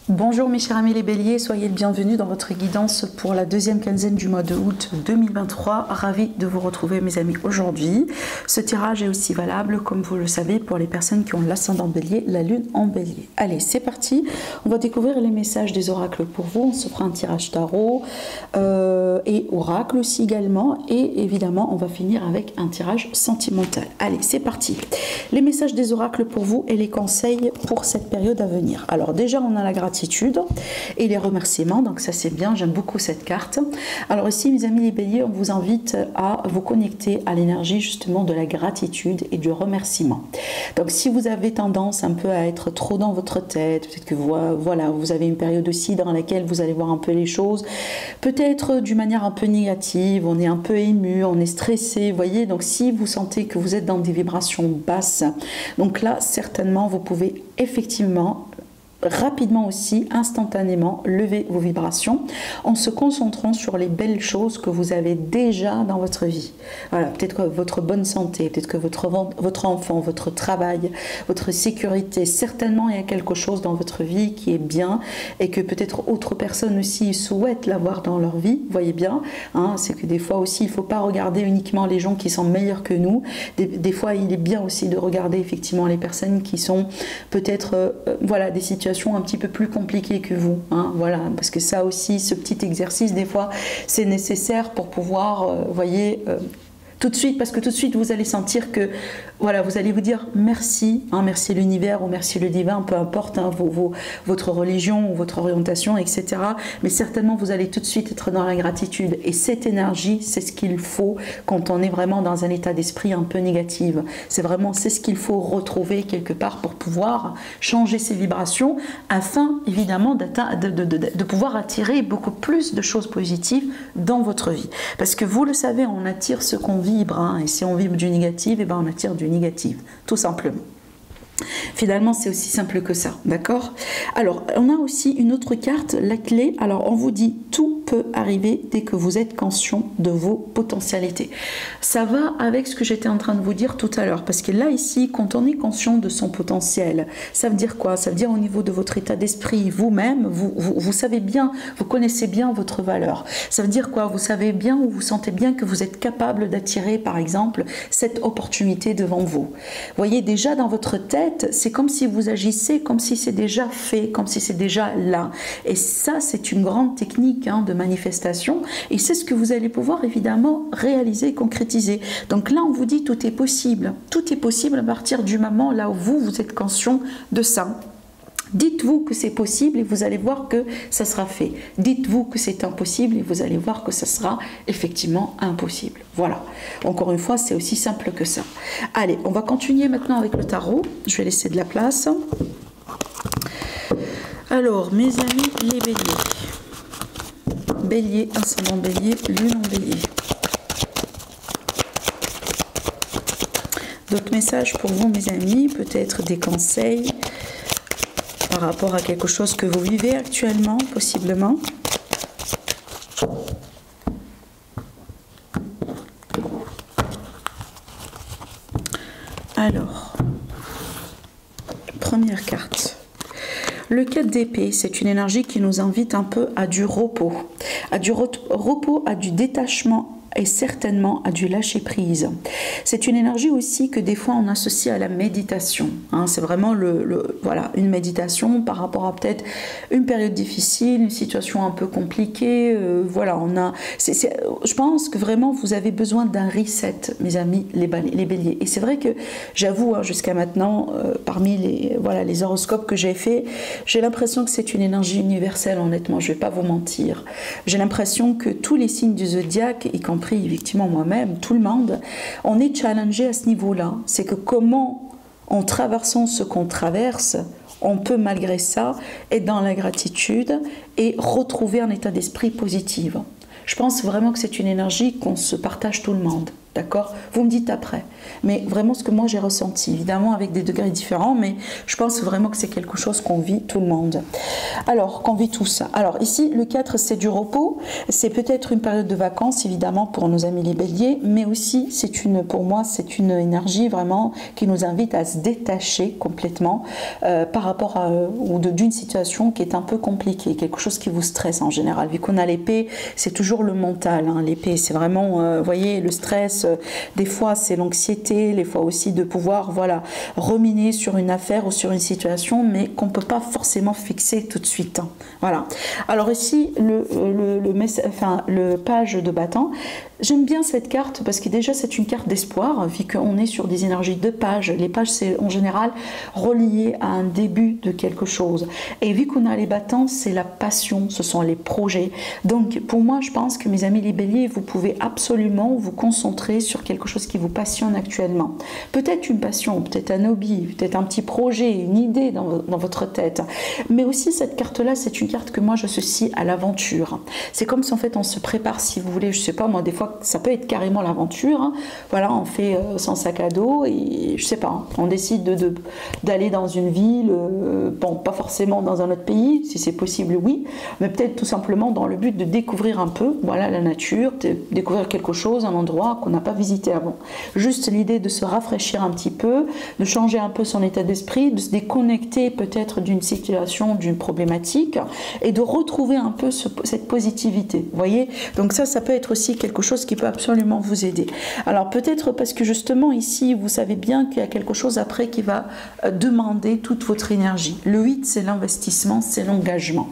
Bonjour mes chers amis les béliers, soyez le bienvenu dans votre guidance pour la deuxième quinzaine du mois de août 2023. Ravi de vous retrouver mes amis aujourd'hui. Ce tirage est aussi valable, comme vous le savez, pour les personnes qui ont l'ascendant bélier, la lune en bélier. Allez, c'est parti. On va découvrir les messages des oracles pour vous. On se fera un tirage tarot et oracle aussi également. Et évidemment, on va finir avec un tirage sentimental. Allez, c'est parti. Les messages des oracles pour vous et les conseils pour cette période à venir. Alors déjà, on a la gratitude et les remerciements, donc ça c'est bien, j'aime beaucoup cette carte. Alors ici mes amis les béliers, on vous invite à vous connecter à l'énergie justement de la gratitude et du remerciement. Donc si vous avez tendance un peu à être trop dans votre tête, peut-être que voilà, vous avez une période aussi dans laquelle vous allez voir un peu les choses, peut-être d'une manière un peu négative, on est un peu ému, on est stressé, vous voyez, donc si vous sentez que vous êtes dans des vibrations basses, donc là certainement vous pouvez effectivement rapidement aussi, instantanément, lever vos vibrations en se concentrant sur les belles choses que vous avez déjà dans votre vie. Voilà, peut-être que votre bonne santé, peut-être que votre enfant, votre travail, votre sécurité, certainement il y a quelque chose dans votre vie qui est bien et que peut-être autres personnes aussi souhaitent l'avoir dans leur vie, vous voyez bien, hein, c'est que des fois aussi il ne faut pas regarder uniquement les gens qui sont meilleurs que nous, des fois il est bien aussi de regarder effectivement les personnes qui sont peut-être, voilà, des situations un petit peu plus compliquées que vous, hein, voilà, parce que ça aussi, ce petit exercice, des fois, c'est nécessaire pour pouvoir, voyez, tout de suite, parce que tout de suite, vous allez sentir que, voilà, vous allez vous dire merci, hein, merci l'univers ou merci le divin, peu importe hein, votre religion ou votre orientation, etc. Mais certainement, vous allez tout de suite être dans la gratitude. Et cette énergie, c'est ce qu'il faut quand on est vraiment dans un état d'esprit un peu négatif. C'est ce qu'il faut retrouver quelque part pour pouvoir changer ses vibrations afin, évidemment, de pouvoir attirer beaucoup plus de choses positives dans votre vie. Parce que vous le savez, on attire ce qu'on vibre, hein, et si on vibre du négatif, et ben on attire du négatif, tout simplement. Finalement, c'est aussi simple que ça, d'accord? Alors, on a aussi une autre carte, la clé. Alors, on vous dit, tout peut arriver dès que vous êtes conscient de vos potentialités. Ça va avec ce que j'étais en train de vous dire tout à l'heure, parce que là, ici, quand on est conscient de son potentiel, ça veut dire quoi? Ça veut dire au niveau de votre état d'esprit, vous-même, vous savez bien, vous connaissez bien votre valeur. Ça veut dire quoi? Vous savez bien ou vous sentez bien que vous êtes capable d'attirer, par exemple, cette opportunité devant vous. Vous voyez, déjà dans votre tête, c'est comme si vous agissez comme si c'est déjà fait, comme si c'est déjà là. Et ça, c'est une grande technique hein, de manifestation. Et c'est ce que vous allez pouvoir évidemment réaliser, concrétiser. Donc là, on vous dit tout est possible. Tout est possible à partir du moment là où vous êtes conscient de ça. Dites-vous que c'est possible et vous allez voir que ça sera fait. Dites-vous que c'est impossible et vous allez voir que ça sera effectivement impossible. Voilà. Encore une fois, c'est aussi simple que ça. Allez, on va continuer maintenant avec le tarot. Je vais laisser de la place. Alors, mes amis les béliers. Bélier, ascendant bélier, lune en bélier. D'autres messages pour vous, mes amis, peut-être des conseils par rapport à quelque chose que vous vivez actuellement, possiblement. Alors, première carte. Le 4 d'épée, c'est une énergie qui nous invite un peu à du repos. À du repos, à du détachement et certainement à du lâcher prise. C'est une énergie aussi que des fois on associe à la méditation. Hein, c'est vraiment voilà, une méditation par rapport à peut-être une période difficile, une situation un peu compliquée. Voilà, je pense que vraiment vous avez besoin d'un reset, mes amis les béliers. Et c'est vrai que j'avoue, hein, jusqu'à maintenant, parmi les horoscopes que j'ai fait, j'ai l'impression que c'est une énergie universelle, honnêtement, je ne vais pas vous mentir. J'ai l'impression que tous les signes du zodiaque, y compris effectivement moi-même, tout le monde, on est challengé à ce niveau-là. C'est que comment, en traversant ce qu'on traverse, on peut malgré ça être dans la gratitude et retrouver un état d'esprit positif. Je pense vraiment que c'est une énergie qu'on se partage tout le monde. D'accord? Vous me dites après. Mais vraiment ce que moi j'ai ressenti, évidemment avec des degrés différents, mais je pense vraiment que c'est quelque chose qu'on vit tout le monde. Alors, qu'on vit tout ça. Alors, ici, le 4, c'est du repos. C'est peut-être une période de vacances, évidemment, pour nos amis les béliers, mais aussi, pour moi, c'est une énergie vraiment qui nous invite à se détacher complètement par rapport d'une situation qui est un peu compliquée, quelque chose qui vous stresse en général. Vu qu'on a l'épée, c'est toujours le mental. Hein. L'épée, c'est vraiment, vous voyez, le stress. Des fois, c'est l'anxiété, des fois aussi de pouvoir, voilà, ruminer sur une affaire ou sur une situation, mais qu'on ne peut pas forcément fixer tout de suite. Hein. Voilà. Alors ici, le page de bâton, j'aime bien cette carte parce que déjà c'est une carte d'espoir, vu qu'on est sur des énergies de pages. Les pages, c'est en général relié à un début de quelque chose. Et vu qu'on a les bâtons, c'est la passion, ce sont les projets. Donc pour moi, je pense que mes amis les béliers, vous pouvez absolument vous concentrer sur quelque chose qui vous passionne actuellement. Peut-être une passion, peut-être un hobby, peut-être un petit projet, une idée dans votre tête. Mais aussi cette carte-là, c'est une carte que moi j'associe à l'aventure. C'est comme si en fait on se prépare, si vous voulez, je sais pas moi, des fois ça peut être carrément l'aventure. Hein. Voilà, on fait son sac à dos et je sais pas, hein, on décide d'aller dans une ville, bon, pas forcément dans un autre pays, si c'est possible, oui, mais peut-être tout simplement dans le but de découvrir un peu, voilà, la nature, de découvrir quelque chose, un endroit qu'on n'a pas visité avant. Juste l'idée de se rafraîchir un petit peu, de changer un peu son état d'esprit, de se déconnecter peut-être d'une situation, d'une problématique et de retrouver un peu cette positivité. Vous voyez, donc ça peut être aussi quelque chose qui peut absolument vous aider. Alors peut-être parce que justement ici, vous savez bien qu'il y a quelque chose après qui va demander toute votre énergie. Le 8, c'est l'investissement, c'est l'engagement.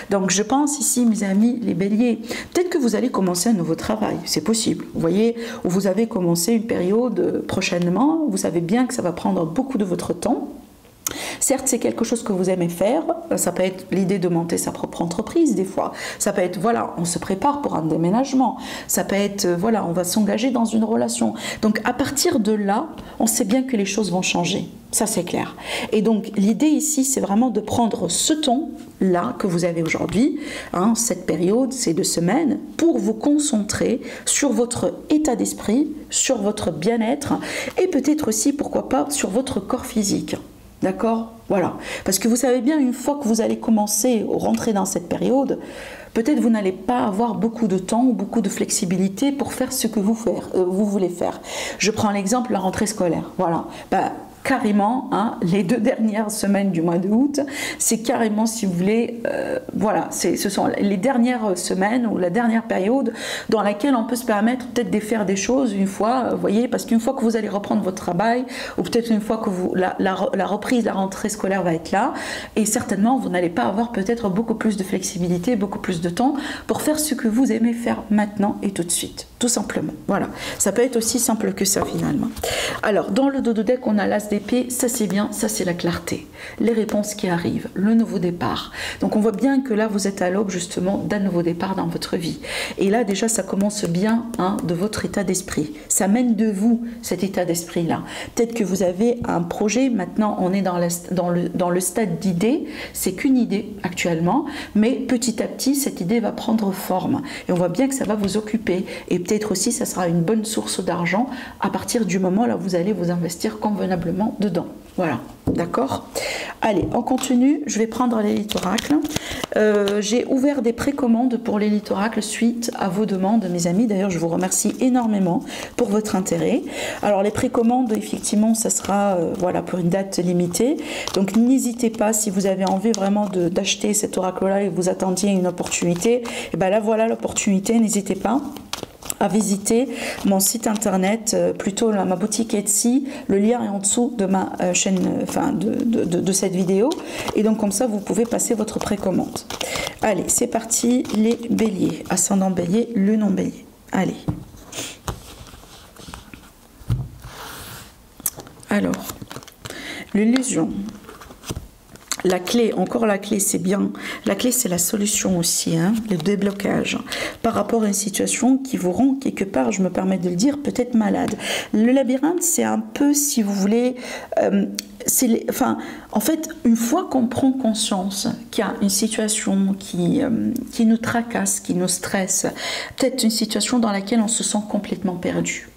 Donc je pense ici, mes amis, les béliers, peut-être que vous allez commencer un nouveau travail, c'est possible. Vous voyez, où vous avez commencé une période prochainement, vous savez bien que ça va prendre beaucoup de votre temps. Certes, c'est quelque chose que vous aimez faire, ça peut être l'idée de monter sa propre entreprise des fois, ça peut être, voilà, on se prépare pour un déménagement, ça peut être, voilà, on va s'engager dans une relation. Donc à partir de là, on sait bien que les choses vont changer, ça c'est clair. Et donc l'idée ici, c'est vraiment de prendre ce temps-là que vous avez aujourd'hui, hein, cette période, ces 2 semaines, pour vous concentrer sur votre état d'esprit, sur votre bien-être et peut-être aussi, pourquoi pas, sur votre corps physique. D'accord? Voilà. Parce que vous savez bien, une fois que vous allez commencer à rentrer dans cette période, peut-être vous n'allez pas avoir beaucoup de temps ou beaucoup de flexibilité pour faire ce que vous voulez faire. Je prends l'exemple de la rentrée scolaire. Voilà. Carrément, hein, les 2 dernières semaines du mois d'août, c'est carrément, si vous voulez, voilà, ce sont les dernières semaines ou la dernière période dans laquelle on peut se permettre peut-être de faire des choses une fois, vous voyez, parce qu'une fois que vous allez reprendre votre travail, ou peut-être une fois que la reprise, la rentrée scolaire va être là, et certainement vous n'allez pas avoir peut-être beaucoup plus de flexibilité, beaucoup plus de temps pour faire ce que vous aimez faire maintenant et tout de suite, tout simplement. Voilà, ça peut être aussi simple que ça finalement. Alors, dans le dos de deck, on a l'as d'épée, ça c'est bien, ça c'est la clarté, les réponses qui arrivent, le nouveau départ. Donc on voit bien que là vous êtes à l'aube justement d'un nouveau départ dans votre vie. Et là déjà ça commence bien, hein, de votre état d'esprit. Ça mène de vous cet état d'esprit là. Peut-être que vous avez un projet, maintenant on est dans le stade d'idée, c'est qu'une idée actuellement, mais petit à petit cette idée va prendre forme. Et on voit bien que ça va vous occuper. Et peut-être aussi ça sera une bonne source d'argent à partir du moment là où vous allez vous investir convenablement dedans. Voilà, d'accord? Allez, on continue. Je vais prendre l'élite oracle. J'ai ouvert des précommandes pour l'élite oracle suite à vos demandes, mes amis. D'ailleurs, je vous remercie énormément pour votre intérêt. Alors, les précommandes, effectivement, ça sera voilà, pour une date limitée. Donc, n'hésitez pas, si vous avez envie vraiment d'acheter cet oracle-là et que vous attendiez une opportunité, et bien là, voilà l'opportunité. N'hésitez pas à visiter mon site internet, plutôt ma boutique Etsy. Le lien est en dessous de ma chaîne, enfin de cette vidéo. Et donc comme ça, vous pouvez passer votre précommande. Allez, c'est parti, les béliers. Ascendant bélier, le non bélier. Allez. Alors, l'illusion. La clé, encore la clé, c'est bien. La clé, c'est la solution aussi, hein, le déblocage par rapport à une situation qui vous rend quelque part, je me permets de le dire, peut-être malade. Le labyrinthe, c'est un peu, si vous voulez, en fait, une fois qu'on prend conscience qu'il y a une situation qui nous tracasse, qui nous stresse, peut-être une situation dans laquelle on se sent complètement perdu.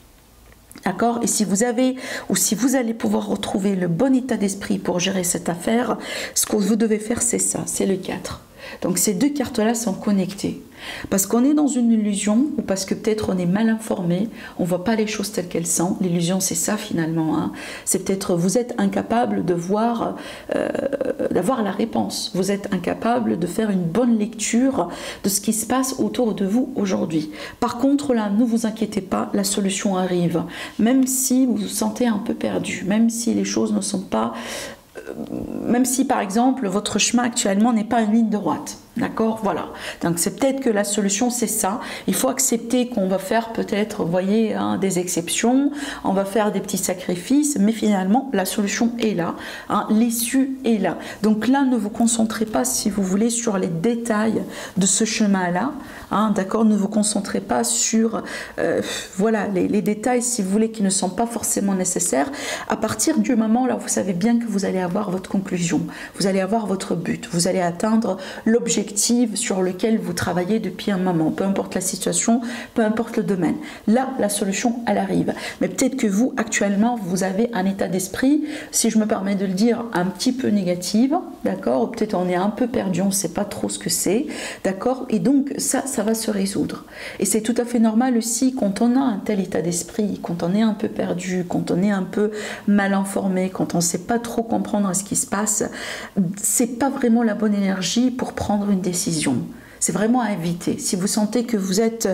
D'accord? Et si vous avez, ou si vous allez pouvoir retrouver le bon état d'esprit pour gérer cette affaire, ce que vous devez faire, c'est ça, c'est le 4. Donc ces deux cartes-là sont connectées. Parce qu'on est dans une illusion ou parce que peut-être on est mal informé, on ne voit pas les choses telles qu'elles sont. L'illusion, c'est ça finalement. Hein. C'est peut-être vous êtes incapable de voir, d'avoir la réponse. Vous êtes incapable de faire une bonne lecture de ce qui se passe autour de vous aujourd'hui. Par contre, là, ne vous inquiétez pas, la solution arrive. Même si vous vous sentez un peu perdu, même si les choses ne sont pas... même si par exemple votre chemin actuellement n'est pas une ligne droite, d'accord, voilà, donc c'est peut-être que la solution c'est ça, il faut accepter qu'on va faire peut-être, vous voyez, hein, des exceptions, on va faire des petits sacrifices, mais finalement la solution est là, hein, l'issue est là. Donc là, ne vous concentrez pas, si vous voulez, sur les détails de ce chemin-là, hein, d'accord, ne vous concentrez pas sur voilà, les détails, si vous voulez, qui ne sont pas forcément nécessaires. À partir du moment là, vous savez bien que vous allez avoir votre conclusion, vous allez avoir votre but, vous allez atteindre l'objectif sur lequel vous travaillez depuis un moment, peu importe la situation, peu importe le domaine. Là, la solution, elle arrive. Mais peut-être que vous, actuellement, vous avez un état d'esprit, si je me permets de le dire, un petit peu négatif, d'accord, ou peut-être on est un peu perdu, on ne sait pas trop ce que c'est, d'accord, et donc ça va se résoudre. Et c'est tout à fait normal aussi, quand on a un tel état d'esprit, quand on est un peu perdu, quand on est un peu mal informé, quand on ne sait pas trop comprendre ce qui se passe, c'est pas vraiment la bonne énergie pour prendre une décision. C'est vraiment à éviter. Si vous sentez que vous êtes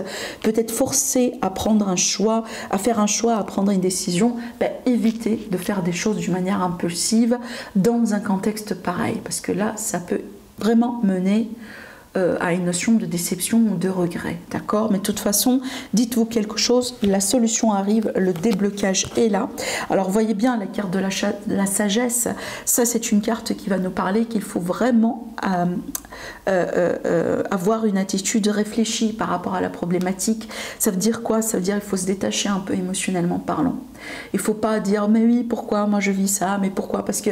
peut-être forcé à prendre un choix, à faire un choix, à prendre une décision, ben, évitez de faire des choses d'une manière impulsive dans un contexte pareil, parce que là, ça peut vraiment mener à une notion de déception ou de regret, d'accord? Mais de toute façon, dites-vous quelque chose, la solution arrive, le déblocage est là. Alors voyez bien la carte de la sagesse, ça c'est une carte qui va nous parler qu'il faut vraiment avoir une attitude réfléchie par rapport à la problématique. Ça veut dire quoi? Ça veut dire qu'il faut se détacher un peu émotionnellement parlant. Il ne faut pas dire mais oui, pourquoi moi je vis ça, mais pourquoi? Parce que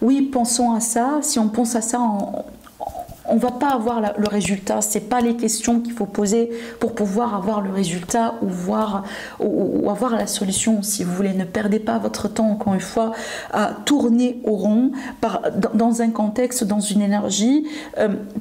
oui, pensons à ça, si on pense à ça, on ne va pas avoir le résultat. Ce n'est pas les questions qu'il faut poser pour pouvoir avoir le résultat ou avoir la solution, si vous voulez. Ne perdez pas votre temps, encore une fois, à tourner au rond dans un contexte, dans une énergie.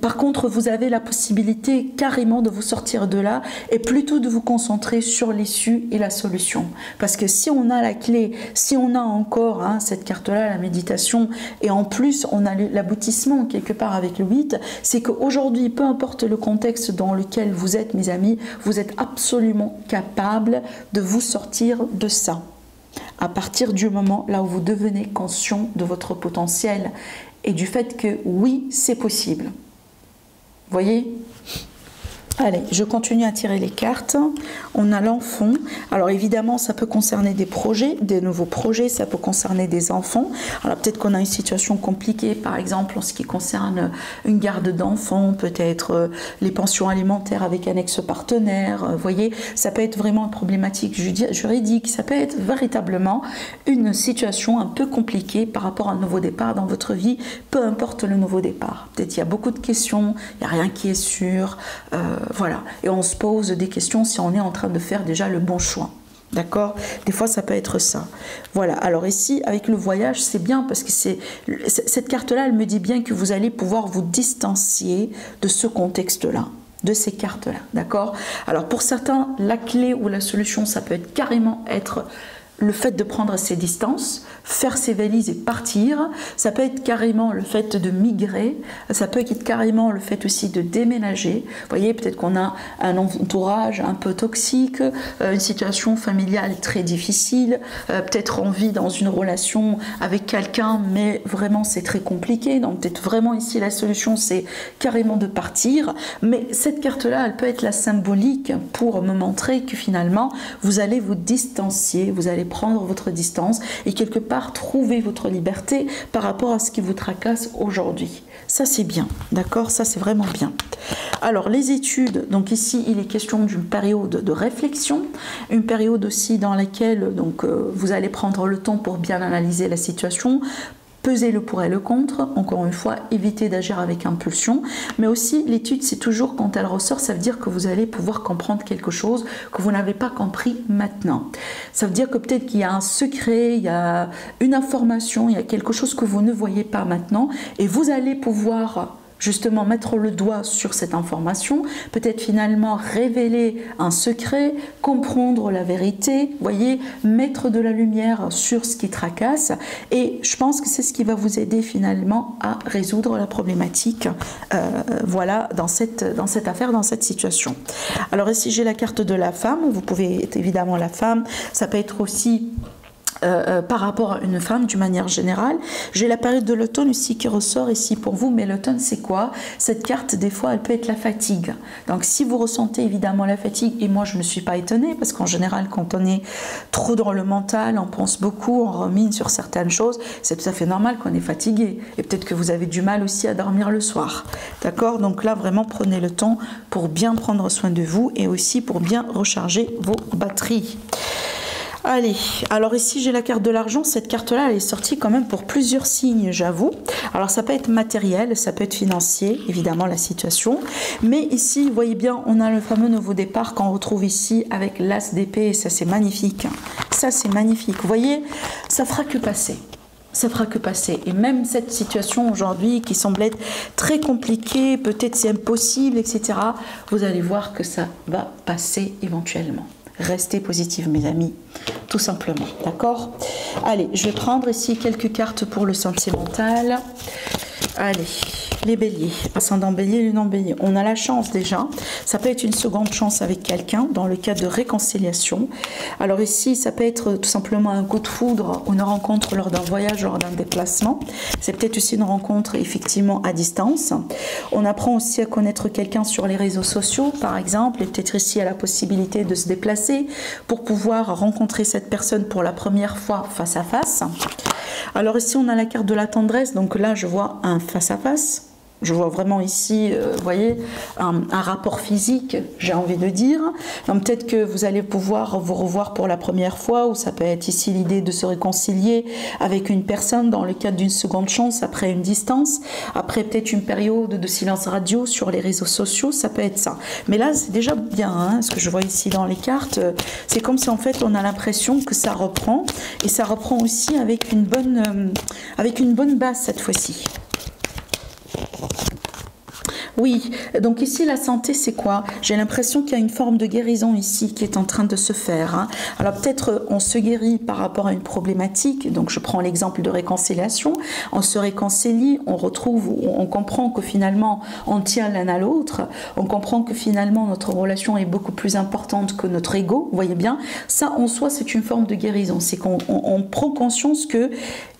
Par contre, vous avez la possibilité carrément de vous sortir de là et plutôt de vous concentrer sur l'issue et la solution. Parce que si on a la clé, si on a encore cette carte-là, la méditation, et en plus on a l'aboutissement quelque part avec le 8, c'est qu'aujourd'hui, peu importe le contexte dans lequel vous êtes, mes amis, vous êtes absolument capable de vous sortir de ça. À partir du moment là où vous devenez conscient de votre potentiel et du fait que oui, c'est possible. Vous voyez ? Allez, je continue à tirer les cartes. On a l'enfant. Alors évidemment, ça peut concerner des projets, des nouveaux projets, ça peut concerner des enfants. Alors peut-être qu'on a une situation compliquée, par exemple en ce qui concerne une garde d'enfants, peut-être les pensions alimentaires avec un ex-partenaire. Vous voyez, ça peut être vraiment une problématique juridique, ça peut être véritablement une situation un peu compliquée par rapport à un nouveau départ dans votre vie, peu importe le nouveau départ. Peut-être il y a beaucoup de questions, il n'y a rien qui est sûr. Voilà, et on se pose des questions si on est en train de faire déjà le bon choix. D'accord? Des fois, ça peut être ça. Voilà, alors ici, avec le voyage, c'est bien parce que cette carte-là, elle me dit bien que vous allez pouvoir vous distancier de ce contexte-là, de ces cartes-là. D'accord? Alors, pour certains, la clé ou la solution, ça peut être carrément être le fait de prendre ses distances, faire ses valises et partir. Ça peut être carrément le fait de migrer, ça peut être carrément le fait aussi de déménager. Vous voyez, peut-être qu'on a un entourage un peu toxique, une situation familiale très difficile, peut-être on vit dans une relation avec quelqu'un, mais vraiment c'est très compliqué. Donc peut-être vraiment ici la solution c'est carrément de partir. Mais cette carte-là, elle peut être la symbolique pour me montrer que finalement vous allez vous distancier, vous allez prendre votre distance et quelque part trouver votre liberté par rapport à ce qui vous tracasse aujourd'hui. Ça c'est bien, d'accord? Ça c'est vraiment bien. Alors les études, donc ici il est question d'une période de réflexion, une période aussi dans laquelle donc, vous allez prendre le temps pour bien analyser la situation, peser le pour et le contre, encore une fois, éviter d'agir avec impulsion, mais aussi l'étude, c'est toujours quand elle ressort, ça veut dire que vous allez pouvoir comprendre quelque chose que vous n'avez pas compris maintenant. Ça veut dire que peut-être qu'il y a un secret, il y a une information, il y a quelque chose que vous ne voyez pas maintenant, et vous allez pouvoir justement mettre le doigt sur cette information, peut-être finalement révéler un secret, comprendre la vérité, voyez, mettre de la lumière sur ce qui tracasse, et je pense que c'est ce qui va vous aider finalement à résoudre la problématique, voilà, dans cette affaire, dans cette situation. Alors ici j'ai la carte de la femme, vous pouvez évidemment la femme, ça peut être aussi par rapport à une femme d'une manière générale. J'ai la période de l'automne ici qui ressort ici pour vous, mais l'automne c'est quoi? Cette carte des fois elle peut être la fatigue. Donc si vous ressentez évidemment la fatigue, et moi je ne suis pas étonnée parce qu'en général quand on est trop dans le mental, on pense beaucoup, on rumine sur certaines choses, c'est tout à fait normal qu'on est fatigué, et peut-être que vous avez du mal aussi à dormir le soir, d'accord? Donc là vraiment prenez le temps pour bien prendre soin de vous et aussi pour bien recharger vos batteries. Allez, alors ici j'ai la carte de l'argent. Cette carte-là, elle est sortie quand même pour plusieurs signes, j'avoue. Alors ça peut être matériel, ça peut être financier, évidemment la situation. Mais ici, vous voyez bien, on a le fameux nouveau départ qu'on retrouve ici avec l'as d'épée. Et ça, c'est magnifique. Ça, c'est magnifique. Vous voyez, ça fera que passer. Ça fera que passer. Et même cette situation aujourd'hui qui semble être très compliquée, peut-être c'est impossible, etc. Vous allez voir que ça va passer éventuellement. Restez positif, mes amis, tout simplement, d'accord? Allez, je vais prendre ici quelques cartes pour le sentimental. Allez, les béliers, ascendant bélier, lunan bélier. On a la chance déjà, ça peut être une seconde chance avec quelqu'un dans le cas de réconciliation. Alors ici, ça peut être tout simplement un coup de foudre, une rencontre lors d'un voyage, lors d'un déplacement. C'est peut-être aussi une rencontre effectivement à distance. On apprend aussi à connaître quelqu'un sur les réseaux sociaux, par exemple, et peut-être ici à la possibilité de se déplacer pour pouvoir rencontrer cette personne pour la première fois face à face. Alors ici, on a la carte de la tendresse, donc là, je vois un face-à-face. Je vois vraiment ici, vous voyez, un rapport physique, j'ai envie de dire. Donc peut-être que vous allez pouvoir vous revoir pour la première fois, ou ça peut être ici l'idée de se réconcilier avec une personne dans le cadre d'une seconde chance, après une distance, après peut-être une période de silence radio sur les réseaux sociaux, ça peut être ça. Mais là, c'est déjà bien, hein, ce que je vois ici dans les cartes. C'est comme si en fait, on a l'impression que ça reprend, et ça reprend aussi avec une bonne base cette fois-ci. Oui, donc ici la santé c'est quoi? J'ai l'impression qu'il y a une forme de guérison ici qui est en train de se faire. Hein. Alors peut-être on se guérit par rapport à une problématique, donc je prends l'exemple de réconciliation, on se réconcilie, on retrouve, on comprend que finalement on tient l'un à l'autre, on comprend que finalement notre relation est beaucoup plus importante que notre ego, vous voyez bien, ça en soi c'est une forme de guérison, c'est qu'on prend conscience que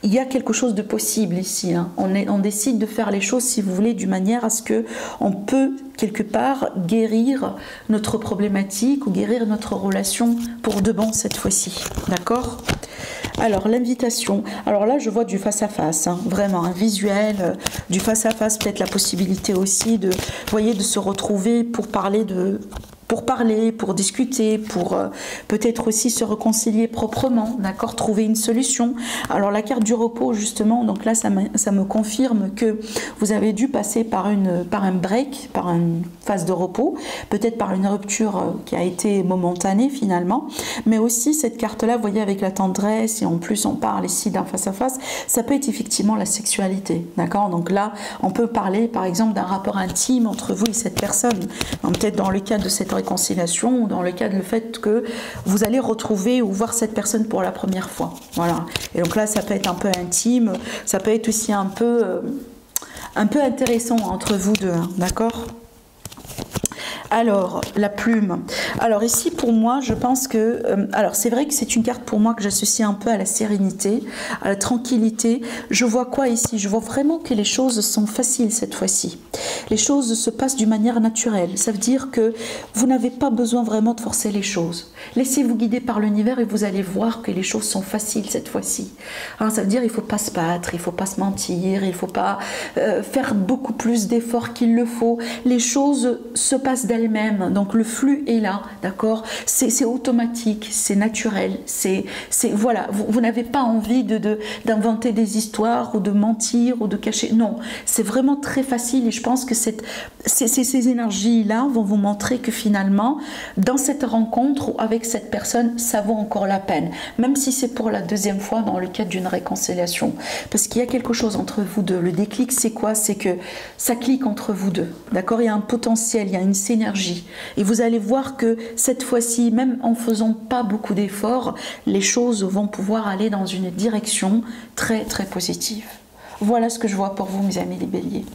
il y a quelque chose de possible ici. Hein. On décide de faire les choses, si vous voulez, d'une manière à ce que on peut quelque part guérir notre problématique ou guérir notre relation pour de bon cette fois-ci. D'accord ? Alors l'invitation, alors là je vois du face-à-face, hein, vraiment un visuel, du face-à-face, peut-être la possibilité aussi de, vous voyez, de se retrouver pour parler, pour discuter, pour peut-être aussi se réconcilier proprement, d'accord, trouver une solution. Alors la carte du repos justement, donc là ça me confirme que vous avez dû passer par un break, par une phase de repos, peut-être par une rupture qui a été momentanée finalement, mais aussi cette carte-là, vous voyez, avec la tendresse, et en plus on parle ici d'un face-à-face, ça peut être effectivement la sexualité, d'accord, donc là on peut parler par exemple d'un rapport intime entre vous et cette personne, peut-être dans le cadre de cette réconciliation ou dans le cas de le fait que vous allez retrouver ou voir cette personne pour la première fois. Voilà. Et donc là, ça peut être un peu intime, ça peut être aussi un peu intéressant entre vous deux, hein, d'accord ? Alors, la plume. Alors ici, pour moi, je pense que... alors, c'est vrai que c'est une carte pour moi que j'associe un peu à la sérénité, à la tranquillité. Je vois quoi ici? Je vois vraiment que les choses sont faciles cette fois-ci. Les choses se passent d'une manière naturelle. Ça veut dire que vous n'avez pas besoin vraiment de forcer les choses. Laissez-vous guider par l'univers et vous allez voir que les choses sont faciles cette fois-ci. Hein, ça veut dire qu'il ne faut pas se battre, il ne faut pas se mentir, il ne faut pas faire beaucoup plus d'efforts qu'il le faut. Les choses se passent d'elles-mêmes. d'elle-même. Donc le flux est là, d'accord? C'est automatique, c'est naturel. Voilà, vous n'avez pas envie d'inventer des histoires ou de mentir ou de cacher. Non, c'est vraiment très facile et je pense que ces énergies-là vont vous montrer que finalement, dans cette rencontre ou avec cette personne, ça vaut encore la peine. Même si c'est pour la deuxième fois dans le cadre d'une réconciliation. Parce qu'il y a quelque chose entre vous deux. Le déclic, c'est quoi? C'est que ça clique entre vous deux. D'accord? Il y a un potentiel, il y a une synergie. Et vous allez voir que cette fois-ci, même en faisant pas beaucoup d'efforts, les choses vont pouvoir aller dans une direction très très positive. Voilà ce que je vois pour vous, mes amis les béliers.